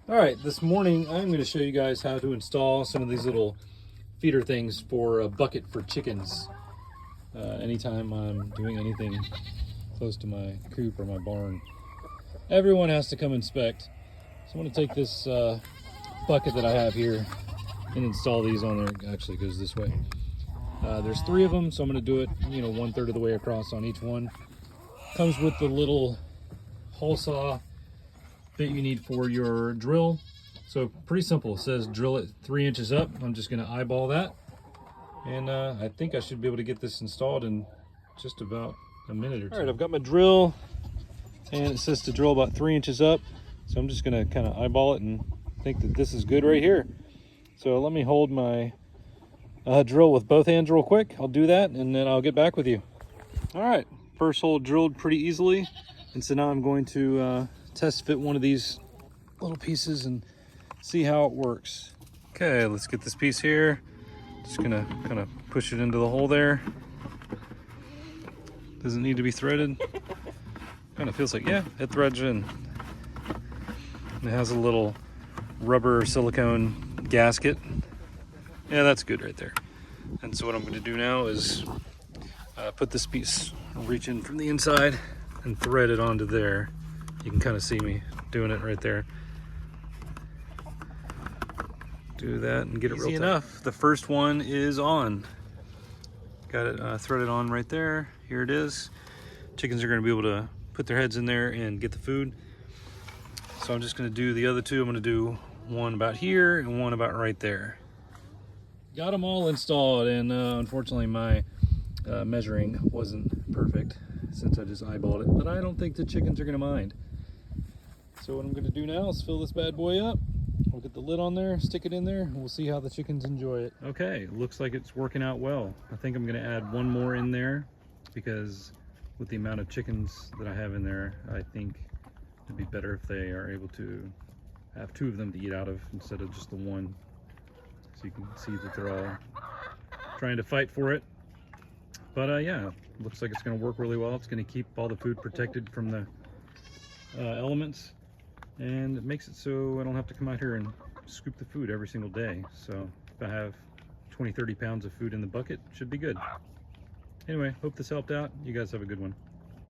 All right, this morning I'm going to show you guys how to install some of these little feeder things for a bucket for chickens. Anytime I'm doing anything close to my coop or my barn, everyone has to come inspect. So I'm going to take this bucket that I have here and install these on there. Actually, it goes this way. There's 3 of them, so I'm going to do it, 1/3 of the way across on each one. Comes with the little hole saw bit you need for your drill. So pretty simple. It says drill it 3 inches up. I'm just going to eyeball that, and I think I should be able to get this installed in just about a minute or two. All right, I've got my drill, and it says to drill about 3 inches up. So I'm just going to kind of eyeball it and think that this is good right here. So let me hold my drill with both hands real quick. I'll do that, and then I'll get back with you. All right, first hole drilled pretty easily, and so now I'm going to test fit one of these little pieces and see how it works. Okay, let's get this piece here. Just gonna kind of push it into the hole there. Doesn't need to be threaded. Kind of feels like, yeah, it threads in. It has a little rubber silicone gasket. Yeah, that's good right there. And so what I'm going to do now is put this piece, reach in from the inside and thread it onto there. You can kind of see me doing it right there. Do that and get it real tight. Easy enough. The first one is on. Got it threaded on right there. Here it is. Chickens are going to be able to put their heads in there and get the food. So I'm just going to do the other 2. I'm going to do one about here and one about right there. Got them all installed, and unfortunately my measuring wasn't perfect since I just eyeballed it, but I don't think the chickens are going to mind. So what I'm going to do now is fill this bad boy up. We'll get the lid on there, stick it in there, and we'll see how the chickens enjoy it. Okay, looks like it's working out well. I think I'm going to add one more in there because with the amount of chickens that I have in there, I think it'd be better if they are able to have 2 of them to eat out of instead of just the one. So you can see that they're all trying to fight for it. But yeah, looks like it's going to work really well. It's going to keep all the food protected from the elements, and it makes it so I don't have to come out here and scoop the food every single day. So if I have 20-30 pounds of food in the bucket, it should be good. Anyway, hope this helped out. You guys have a good one.